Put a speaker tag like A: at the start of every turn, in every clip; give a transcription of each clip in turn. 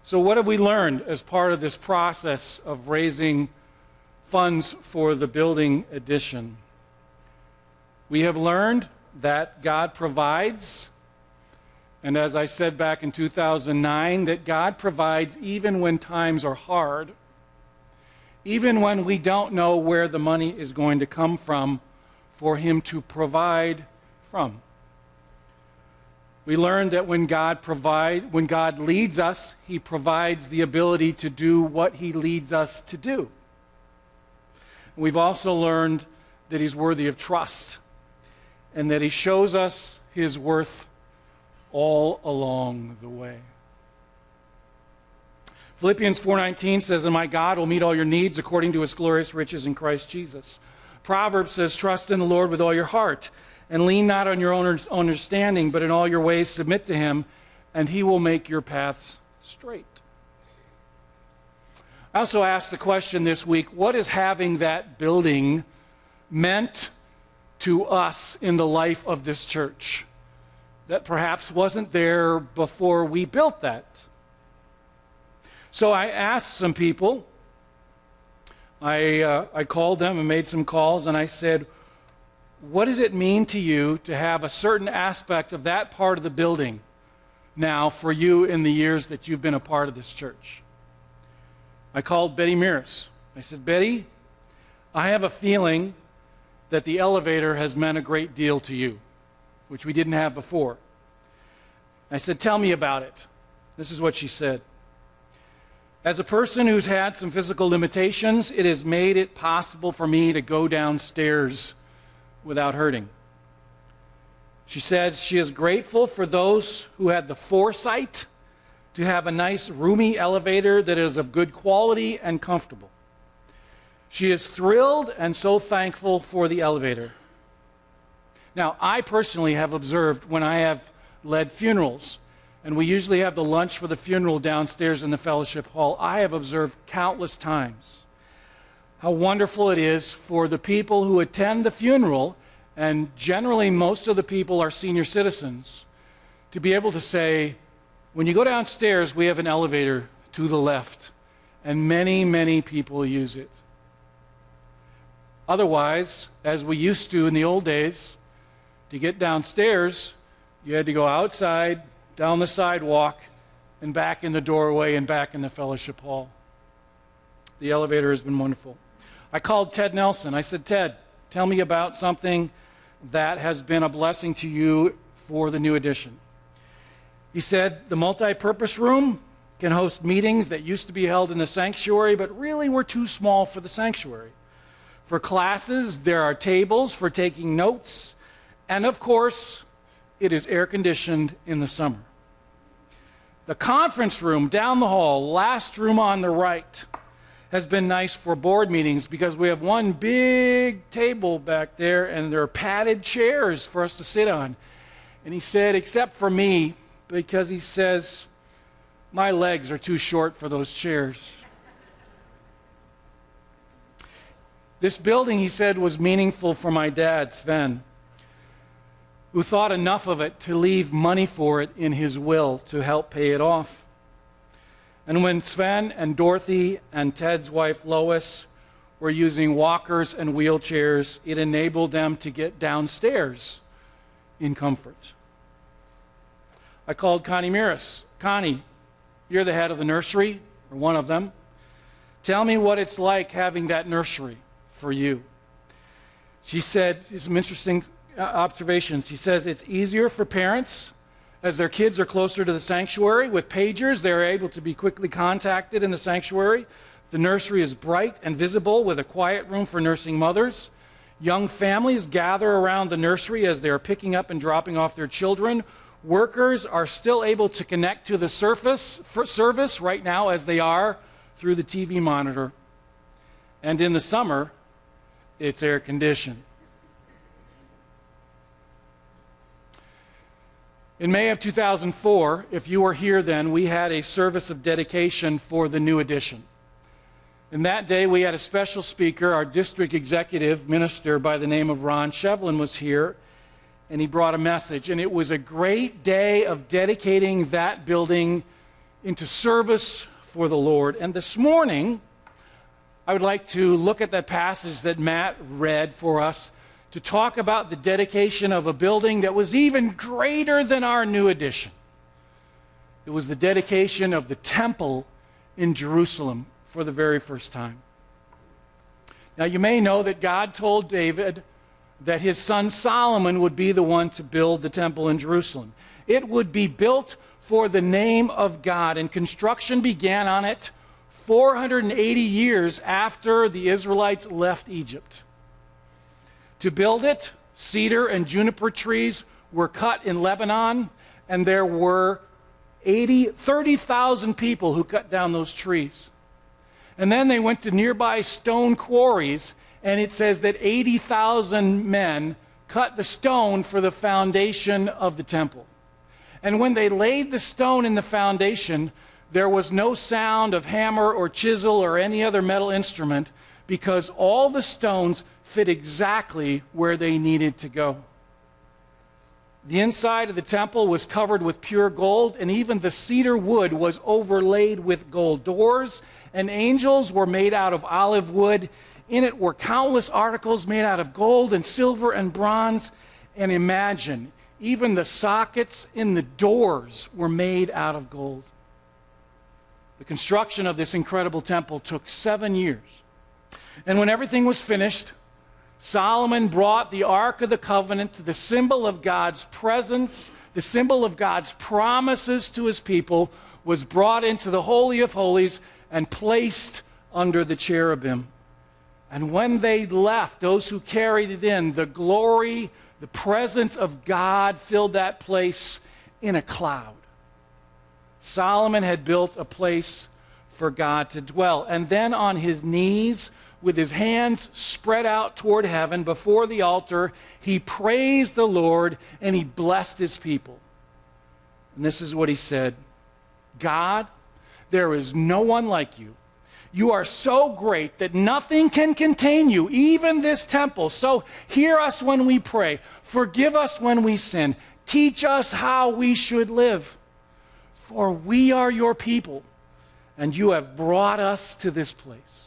A: So what have we learned as part of this process of raising funds for the building addition? We have learned that God provides, and as I said back in 2009, that God provides even when times are hard, even when we don't know where the money is going to come from for Him to provide from. We learned that when God leads us, He provides the ability to do what He leads us to do. We've also learned that He's worthy of trust and that He shows us His worth all along the way. Philippians 4:19 says, "And my God will meet all your needs according to His glorious riches in Christ Jesus." Proverbs says, "Trust in the Lord with all your heart, and lean not on your own understanding, but in all your ways submit to Him, and He will make your paths straight." I also asked the question this week, what is having that building meant to us in the life of this church that perhaps wasn't there before we built that? So I asked some people, I called them and made some calls, and I said, what does it mean to you to have a certain aspect of that part of the building now for you in the years that you've been a part of this church? I called Betty Mears. I said, Betty, I have a feeling that the elevator has meant a great deal to you, which we didn't have before. I said, tell me about it. This is what she said. As a person who's had some physical limitations, it has made it possible for me to go downstairs without hurting. She said she is grateful for those who had the foresight to have a nice roomy elevator that is of good quality and comfortable. She is thrilled and so thankful for the elevator. Now, I personally have observed when I have led funerals, and we usually have the lunch for the funeral downstairs in the fellowship hall, I have observed countless times how wonderful it is for the people who attend the funeral, and generally most of the people are senior citizens, to be able to say, when you go downstairs, we have an elevator to the left, and many, many people use it. Otherwise, as we used to in the old days, to get downstairs, you had to go outside, down the sidewalk, and back in the doorway and back in the fellowship hall. The elevator has been wonderful. I called Ted Nelson. I said, Ted, tell me about something that has been a blessing to you for the new addition. He said, the multi-purpose room can host meetings that used to be held in the sanctuary, but really were too small for the sanctuary. For classes, there are tables for taking notes, and of course, it is air-conditioned in the summer. The conference room down the hall, last room on the right, has been nice for board meetings because we have one big table back there and there are padded chairs for us to sit on. And he said, except for me, because he says, my legs are too short for those chairs. This building, he said, was meaningful for my dad, Sven, who thought enough of it to leave money for it in his will to help pay it off. And when Sven and Dorothy and Ted's wife Lois were using walkers and wheelchairs, it enabled them to get downstairs in comfort. I called Connie Mears. Connie, you're the head of the nursery, or one of them. Tell me what it's like having that nursery for you. She said some interesting observations. She says it's easier for parents as their kids are closer to the sanctuary. With pagers, they're able to be quickly contacted in the sanctuary. The nursery is bright and visible with a quiet room for nursing mothers. Young families gather around the nursery as they are picking up and dropping off their children. Workers are still able to connect to the service right now as they are through the TV monitor. And in the summer, it's air conditioned. In May of 2004, if you were here then, we had a service of dedication for the new addition. And that day we had a special speaker. Our district executive minister by the name of Ron Shevlin was here, and he brought a message. And it was a great day of dedicating that building into service for the Lord. And this morning, I would like to look at that passage that Matt read for us to talk about the dedication of a building that was even greater than our new addition. It was the dedication of the temple in Jerusalem for the very first time. Now, you may know that God told David that his son Solomon would be the one to build the temple in Jerusalem. It would be built for the name of God, and construction began on it 480 years after the Israelites left Egypt. To build it, cedar and juniper trees were cut in Lebanon, and there were 30,000 people who cut down those trees. And then they went to nearby stone quarries, and it says that 80,000 men cut the stone for the foundation of the temple. And when they laid the stone in the foundation, there was no sound of hammer or chisel or any other metal instrument, because all the stones fit exactly where they needed to go. The inside of the temple was covered with pure gold, and even the cedar wood was overlaid with gold. Doors and angels were made out of olive wood. In it were countless articles made out of gold and silver and bronze. And imagine, even the sockets in the doors were made out of gold. The construction of this incredible temple took 7 years. And when everything was finished, Solomon brought the Ark of the Covenant, the symbol of God's presence, the symbol of God's promises to his people, was brought into the Holy of Holies and placed under the cherubim. And when they left, those who carried it in, the glory, the presence of God filled that place in a cloud. Solomon had built a place for God to dwell. And then on his knees, with his hands spread out toward heaven before the altar, he praised the Lord and he blessed his people. And this is what he said: God, there is no one like you. You are so great that nothing can contain you, even this temple. So hear us when we pray. Forgive us when we sin. Teach us how we should live. For we are your people, and you have brought us to this place.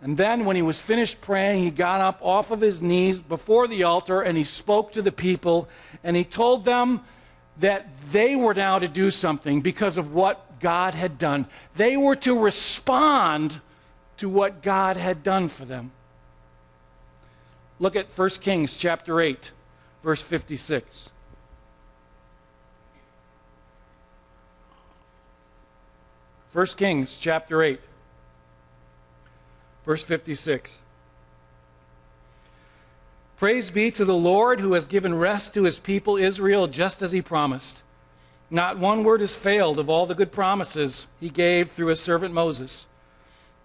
A: And then when he was finished praying, he got up off of his knees before the altar and he spoke to the people, and he told them that they were now to do something because of what God had done. They were to respond to what God had done for them. Look at 1 Kings chapter 8, verse 56. 1 Kings chapter 8. Verse 56. Praise be to the Lord, who has given rest to his people Israel, just as he promised. Not one word has failed of all the good promises he gave through his servant Moses.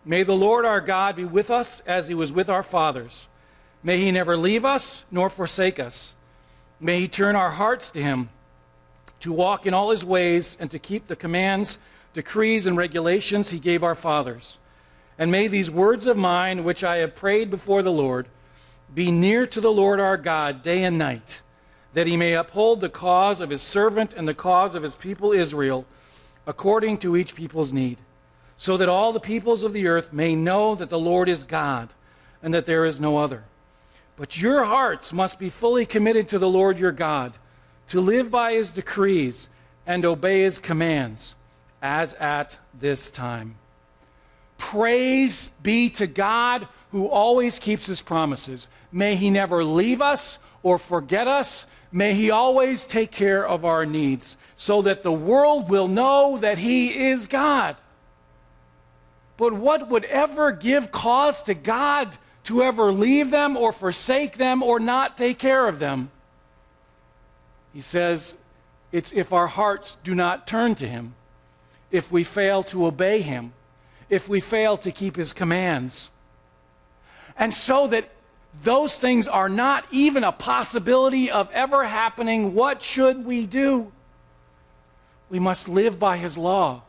A: May the Lord our God be with us as he was with our fathers. May he never leave us nor forsake us. May he turn our hearts to him, to walk in all his ways and to keep the commands, decrees, and regulations he gave our fathers. And may these words of mine, which I have prayed before the Lord, be near to the Lord our God day and night, that he may uphold the cause of his servant and the cause of his people Israel, according to each people's need, so that all the peoples of the earth may know that the Lord is God, and that there is no other. But your hearts must be fully committed to the Lord your God, to live by his decrees and obey his commands, as at this time. Praise be to God, who always keeps his promises. May he never leave us or forget us. May he always take care of our needs, so that the world will know that he is God. But what would ever give cause to God to ever leave them or forsake them or not take care of them? He says it's if our hearts do not turn to him, if we fail to obey him, if we fail to keep his commands. And so that those things are not even a possibility of ever happening, what should we do? We must live by his law.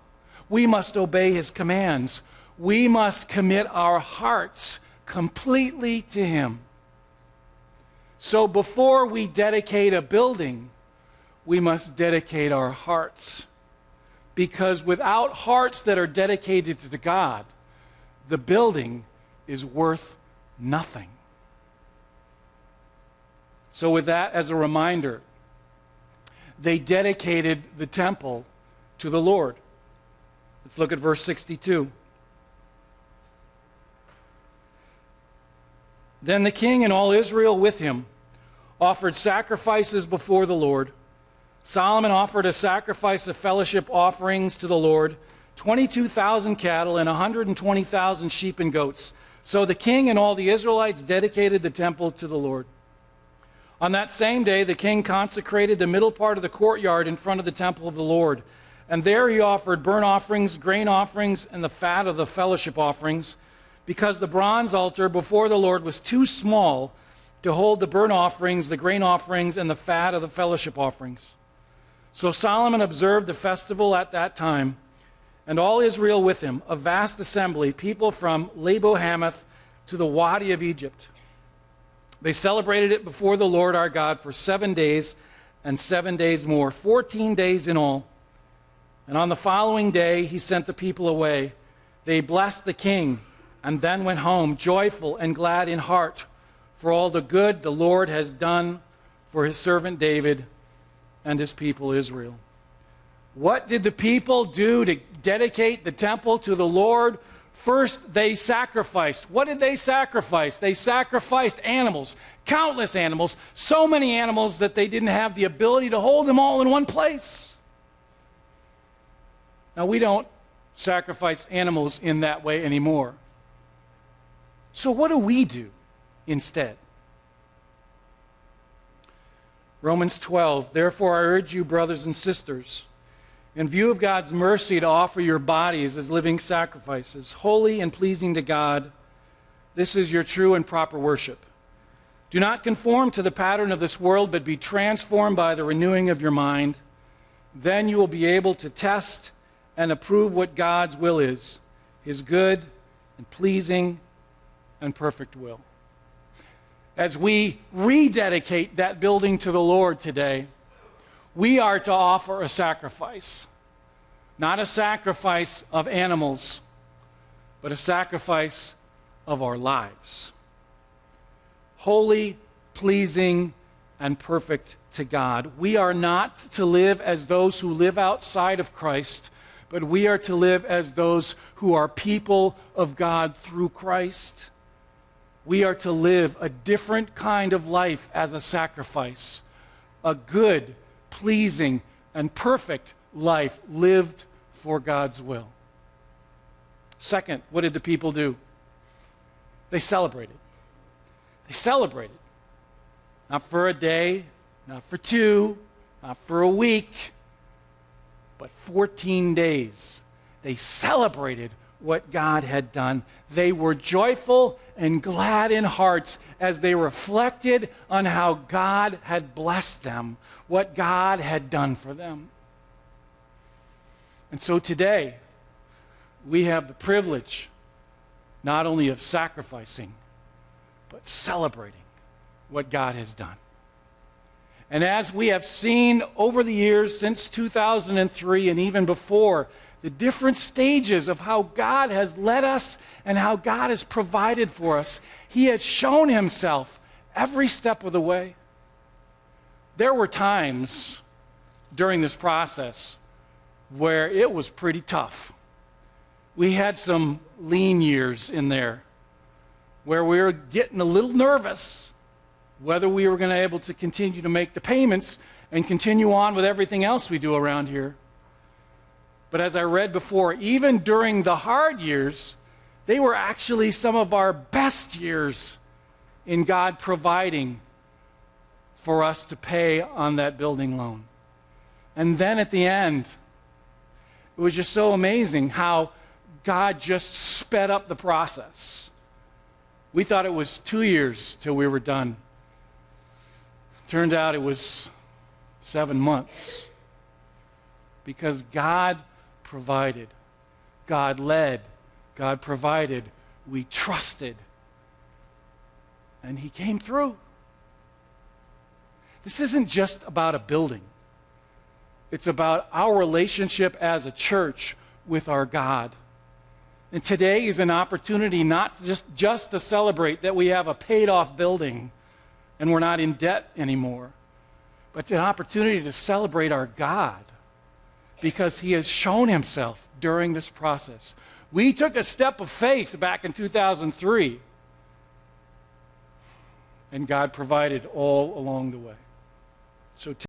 A: We must obey his commands. We must commit our hearts completely to him. So before we dedicate a building, we must dedicate our hearts. because without hearts that are dedicated to God, the building is worth nothing. So with that as a reminder, they dedicated the temple to the Lord. Let's look at verse 62. Then the king and all Israel with him offered sacrifices before the Lord. Solomon offered a sacrifice of fellowship offerings to the Lord, 22,000 cattle and 120,000 sheep and goats. So the king and all the Israelites dedicated the temple to the Lord. On that same day, the king consecrated the middle part of the courtyard in front of the temple of the Lord. And there he offered burnt offerings, grain offerings, and the fat of the fellowship offerings, because the bronze altar before the Lord was too small to hold the burnt offerings, the grain offerings, and the fat of the fellowship offerings. So Solomon observed the festival at that time, and all Israel with him, a vast assembly, people from Lebo-Hamath to the Wadi of Egypt. They celebrated it before the Lord our God for 7 days and 7 days more, 14 days in all. And on the following day he sent the people away. They blessed the king and then went home, joyful and glad in heart, for all the good the Lord has done for his servant David and his people Israel. What did the people do to dedicate the temple to the Lord? First, they sacrificed. What did they sacrifice? They sacrificed animals, countless animals, so many animals that they didn't have the ability to hold them all in one place. Now, we don't sacrifice animals in that way anymore. So what do we do instead? Romans 12, therefore I urge you, brothers and sisters, in view of God's mercy, to offer your bodies as living sacrifices, holy and pleasing to God. This is your true and proper worship. Do not conform to the pattern of this world, but be transformed by the renewing of your mind. Then you will be able to test and approve what God's will is, his good and pleasing and perfect will. As we rededicate that building to the Lord today, we are to offer a sacrifice. Not a sacrifice of animals, but a sacrifice of our lives. Holy, pleasing, and perfect to God. We are not to live as those who live outside of Christ, but we are to live as those who are people of God through Christ. We are to live a different kind of life as a sacrifice, a good, pleasing, and perfect life lived for God's will. Second, what did the people do? They celebrated. They celebrated. Not for a day, not for 2, not for a week, but 14 days. They celebrated what God had done. They were joyful and glad in hearts as they reflected on how God had blessed them, what God had done for them. And so today, we have the privilege not only of sacrificing, but celebrating what God has done. And as we have seen over the years since 2003 and even before, the different stages of how God has led us and how God has provided for us, he has shown himself every step of the way. There were times during this process where it was pretty tough. We had some lean years in there where we were getting a little nervous whether we were going to be able to continue to make the payments and continue on with everything else we do around here. But as I read before, even during the hard years, they were actually some of our best years in God providing for us to pay on that building loan. And then at the end, it was just so amazing how God just sped up the process. We thought it was 2 years till we were done. Turned out it was 7 months. Because God provided, God led, God provided, we trusted, and he came through. This isn't just about a building. It's about our relationship as a church with our God. And today is an opportunity not just to celebrate that we have a paid-off building and we're not in debt anymore, but it's an opportunity to celebrate our God because he has shown himself during this process. We took a step of faith back in 2003, and God provided all along the way. So